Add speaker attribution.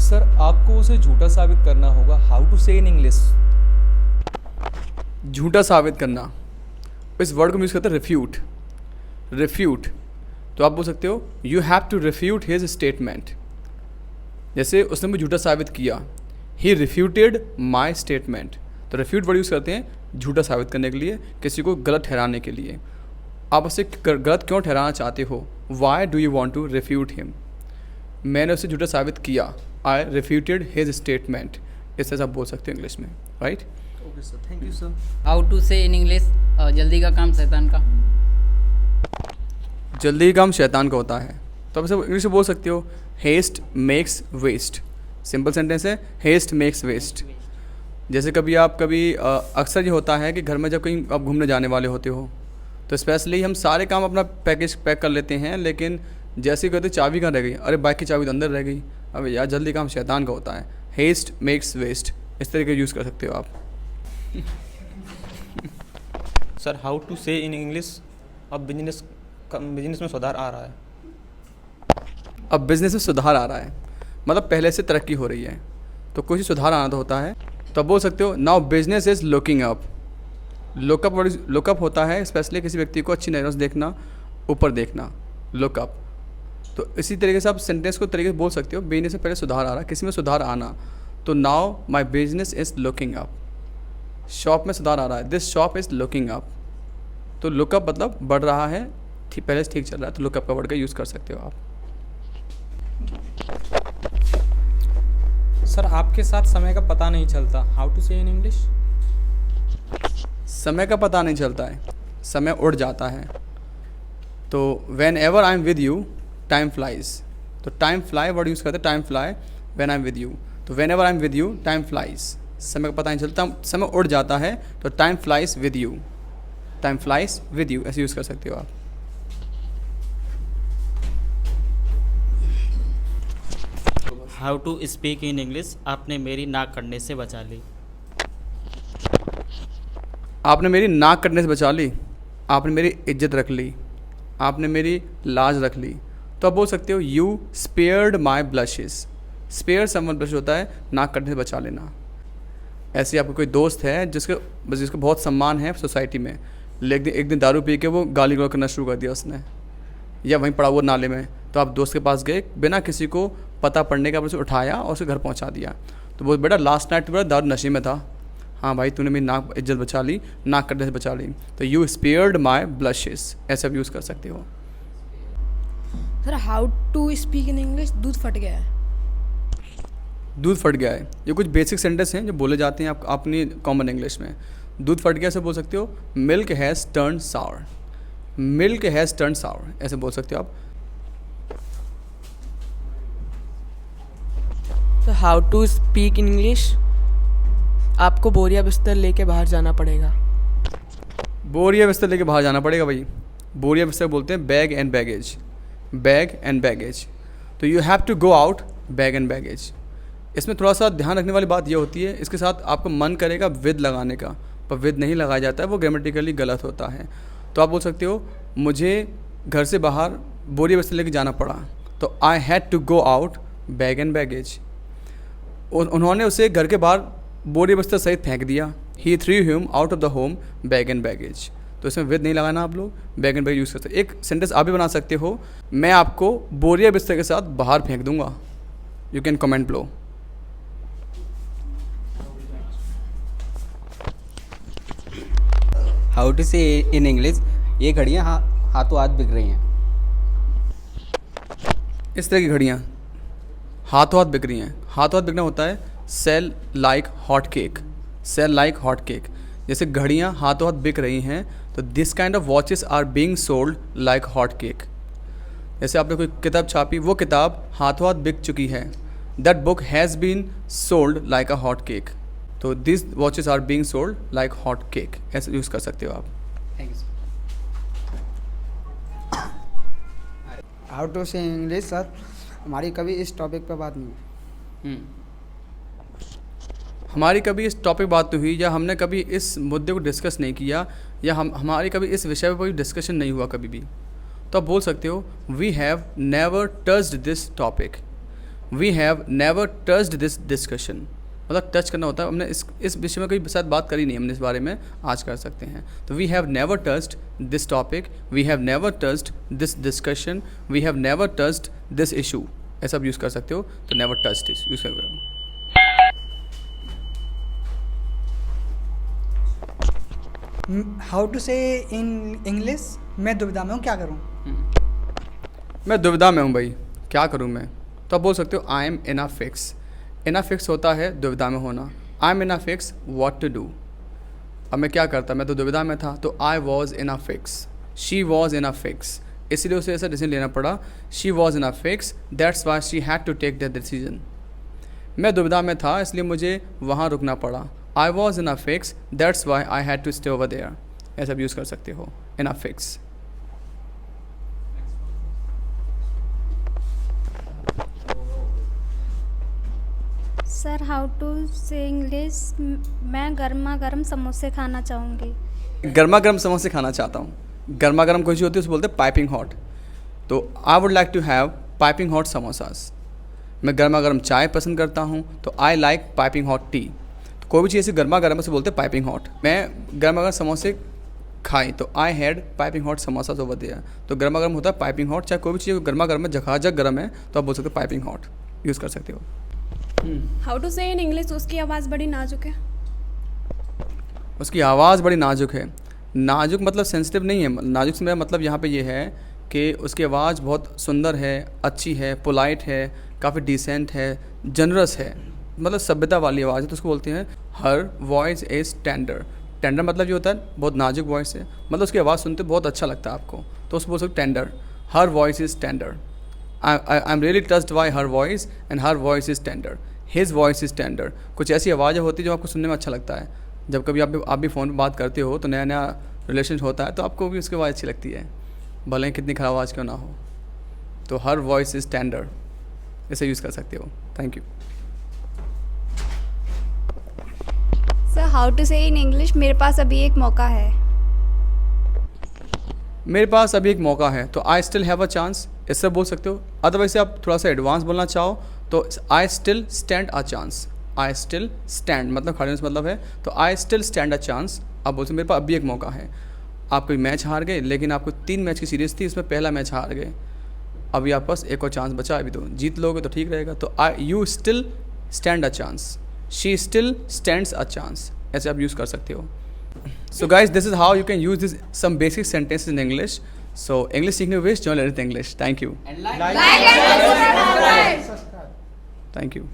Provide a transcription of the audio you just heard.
Speaker 1: Sir आपको उसे झूठा साबित करना होगा। How to say in English.
Speaker 2: झूठा साबित करना, इस वर्ड को यूज़ करते हैं रिफ्यूट। रिफ्यूट तो आप बोल सकते हो you have to refute his statement. जैसे उसने मुझे झूठा साबित किया, ही रिफ्यूटेड माई स्टेटमेंट। तो रिफ्यूट वर्ड यूज़ करते हैं झूठा साबित करने के लिए, किसी को गलत ठहराने के लिए। आप उसे गलत क्यों ठहराना चाहते हो, why do you want to refute him. मैंने उसे झूठा साबित किया, आई रिफ्यूटेड हिज स्टेटमेंट। इस तरह से आप बोल सकते हो इंग्लिश में, right.
Speaker 1: Okay sir, thank you sir.
Speaker 3: How to say in English, जल्दी का काम शैतान का।
Speaker 2: जल्दी काम शैतान का होता है, तो आप इसे इंग्लिश में बोल सकते हो haste makes waste. Simple sentence है, हेस्ट मेक्स वेस्ट। जैसे कभी अक्सर ये होता है कि घर में जब कहीं आप घूमने जाने वाले होते हो तो स्पेशली हम सारे काम अपना पैकेज पैक कर लेते हैं, लेकिन जैसे ही कहते चाबी कहाँ रह गई, अरे बाइक की चाबी तो अंदर रह गई। अब यार जल्दी काम शैतान का होता है, हेस्ट मेक्स वेस्ट। इस तरीके यूज़ कर सकते हो आप।
Speaker 1: Sir how to say in English, अब बिजनेस में सुधार आ रहा है।
Speaker 2: अब बिज़नेस में सुधार आ रहा है मतलब पहले से तरक्की हो रही है, तो कुछ सुधार आना तो होता है। तो आप बोल सकते हो now business is looking up. Lookup होता है स्पेशली किसी व्यक्ति को अच्छी नज़रों से देखना, ऊपर देखना, लुकअप। तो इसी तरीके से आप सेंटेंस को तरीके से बोल सकते हो, बिजनेस में पहले सुधार आ रहा है, किसी में सुधार आना, तो now my business is looking up. Shop में सुधार आ रहा है, this shop is looking up. तो लुकअप मतलब बढ़ रहा है, पहले से ठीक चल रहा है, तो लुकअप का वर्ड का यूज़ कर सकते हो आप।
Speaker 1: सर आपके साथ समय का पता नहीं चलता। How to say in English.
Speaker 2: समय का पता नहीं चलता है, समय उड़ जाता है। तो whenever I am with you time flies. तो टाइम फ्लाई वर्ड यूज़ करते हैं, time fly when I am with you. तो whenever I am with you time flies, समय का पता नहीं चलता, समय उड़ जाता है, तो time flies with you. Time flies with you ऐसे यूज़ कर सकते हो आप।
Speaker 4: How to speak in English, आपने मेरी नाक कटने से बचा ली।
Speaker 2: आपने मेरी नाक कटने से बचा ली, आपने मेरी इज्जत रख ली, आपने मेरी लाज रख ली। तो आप बोल सकते हो you spared my blushes. Spare someone blush होता है नाक कटने से बचा लेना। ऐसे आपको कोई दोस्त है जिसको बहुत सम्मान है सोसाइटी में, लेकिन एक दिन दारू पी के वो गाली गलौज करना शुरू कर दिया उसने, या वहीं पड़ा हुआ नाले में। तो आप दोस्त के पास गए, बिना किसी को पता पड़ने का, उसे उठाया और उसे घर पहुंचा दिया। तो वो बेटा लास्ट नाइट बड़ा दारू नशे में था। हाँ भाई तूने मेरी नाक इज्जत बचा ली, नाक कटने से बचा ली। तो यू स्पेयर्ड माई ब्लशेस ऐसे आप यूज़ कर सकते हो।
Speaker 5: Sir how to speak in English, दूध फट गया है।
Speaker 2: दूध फट गया है, ये कुछ बेसिक सेंटेंस हैं जो बोले जाते हैं आप अपनी कॉमन इंग्लिश में। दूध फट गया से बोल सकते हो milk has turn sour. Milk has turn sour ऐसे बोल सकते हो आप।
Speaker 6: तो how to speak in English, आपको बोरिया बिस्तर लेके बाहर जाना पड़ेगा।
Speaker 2: बोरिया बिस्तर लेके बाहर जाना पड़ेगा भाई। बोरिया बिस्तर बोलते हैं bag and baggage. Bag and baggage, तो you have to go out bag and baggage. इसमें थोड़ा सा ध्यान रखने वाली बात ये होती है, इसके साथ आपको मन करेगा विद लगाने का, पर विद नहीं लगाया जाता है, वो ग्रामेटिकली गलत होता है। तो आप बोल सकते हो मुझे घर से बाहर बोरिया बिस्तर लेके जाना पड़ा, तो I had to go out bag and baggage. उन्होंने उसे घर के बाहर बोरिया बिस्तर सहित फेंक दिया। He threw him out of the home bag and baggage. तो इसमें विद नहीं लगाना, आप लोग बैग एंड बैग यूज़ करते हैं। एक सेंटेंस आप भी बना सकते हो, मैं आपको बोरिया बिस्तर के साथ बाहर फेंक दूंगा। You can comment below.
Speaker 3: How to say in English, ये घड़ियाँ हाथों हाथ बिक रही हैं।
Speaker 2: इस तरह की घड़ियाँ हाथों हाथ बिक रही हैं। हाथों हाथ बिकना होता है sell like hot cake. Sell like hot cake, जैसे घड़ियाँ हाथों हाथ बिक रही हैं, तो this kind of watches are being sold like hot cake. जैसे आपने कोई किताब छापी, वो किताब हाथों हाथ बिक चुकी है, that book has been sold like a hot cake. तो this watches are being sold like hot cake ऐसे यूज़ कर सकते हो आप।
Speaker 3: Thank you.
Speaker 7: How to say English, sir हमारी कभी इस टॉपिक पे बात नहीं हुई।
Speaker 2: हमारी कभी इस टॉपिक बात नहीं हुई, या हमने कभी इस मुद्दे को डिस्कस नहीं किया, या हमारी कभी इस विषय पर कोई डिस्कशन नहीं हुआ कभी भी। तो आप बोल सकते हो we have never touched this topic. We have never touched this discussion, मतलब टच करना होता है, हमने इस विषय में कोई शायद बात करी नहीं, हमने इस बारे में आज कर सकते हैं। तो we have never touched this topic, we have never touched this discussion, we have never touched this issue, ऐसा आप यूज़ कर सकते हो। तो नेवर टच्ड यूज़ कर रहे हो।
Speaker 8: How to say in English, मैं दुविधा में हूँ, क्या करूँ?
Speaker 2: मैं दुविधा में हूँ भाई, क्या करूँ मैं? तो आप बोल सकते हो I am in a fix. In a fix होता है दुविधा में होना। I am in a fix what to do. अब मैं क्या करता, मैं तो दुविधा में था, तो I was in a fix, she was in a fix, इसलिए उसे ऐसा डिसीजन लेना पड़ा। She was in a fix, that's why she had to take that decision. मैं दुविधा में था, इसलिए मुझे वहाँ रुकना पड़ा। I was in a fix, that's why I had to stay over there, ऐसा भी यूज़ कर सकते हो, in a fix.
Speaker 9: Sir how to say English, मैं गर्मा गर्म समोसे खाना चाहूँगी।
Speaker 2: गर्मा गर्म समोसे खाना चाहता हूँ। गर्मा गर्म कोई चीज़ होती है उसे बोलते हैं पाइपिंग हॉट। तो I would like to have piping hot samosas. मैं गर्मा गर्म चाय पसंद करता हूँ, तो I like piping hot tea. तो कोई भी चीज़ ऐसी गर्मा गर्म उसे बोलते हैं पाइपिंग हॉट। मैं गर्मा गर्म समोसे खाई, तो I had piping hot samosas over there. तो गर्मा गर्म होता है पाइपिंग हॉट, चाहे कोई भी चीज़ गर्मा गर्म है, झकाझक गर्म है, तो आप बोल सकते हो पाइपिंग हॉट, यूज़ कर सकते हो।
Speaker 10: How to say in English, उसकी आवाज़ बड़ी नाजुक है।
Speaker 2: उसकी आवाज़ बड़ी नाजुक है। नाजुक मतलब सेंसिटिव नहीं है, नाजुक से मेरा मतलब यहाँ पे ये है कि उसकी आवाज़ बहुत सुंदर है, अच्छी है, पोलाइट है, काफ़ी डिसेंट है, जनरस है, मतलब सभ्यता वाली आवाज़ है, तो उसको बोलते हैं हर वॉइस इज़ टेंडर। टेंडर मतलब ये होता है बहुत नाजुक वॉइस है, मतलब उसकी आवाज़ सुनते बहुत अच्छा लगता है आपको, तो उसको बोल सकते tender. Her voice is tender. I am really touched bye her voice and her voice is tender. His voice is tender. कुछ ऐसी आवाज़ें होती है जो आपको सुनने में अच्छा लगता है। जब कभी आप भी फ़ोन पर बात करते हो तो नया नया रिलेशन होता है, तो आपको भी उसकी आवाज़ अच्छी लगती है, भले ही कितनी खराब आवाज़ क्यों ना हो। तो हर वॉइस इज़ टेंडर, इसे यूज़ कर सकते हो। Thank you.
Speaker 9: Sir how to say in English, मेरे पास अभी एक मौका है।
Speaker 2: मेरे पास अभी एक मौका है, तो I still have a chance, इससे बोल सकते हो। अदरवाइज आप थोड़ा सा एडवांस बोलना चाहो तो I still stand a chance. I still stand मतलब खड़े से मतलब है, तो I still stand a chance. आप बोलते मेरे पास अभी एक मौका है। आप कोई मैच हार गए, लेकिन आपको 3 मैच की सीरीज़ थी, इसमें पहला मैच हार गए, अभी आपके पास एक और चांस बचा है, अभी तो जीत लोगे तो ठीक रहेगा। तो you still stand a chance, she still stands a chance, ऐसे आप यूज़ कर सकते हो। So guys, this is how you can use this some basic sentences in English. So English सीखने wish join learning English. Thank you. Thank you.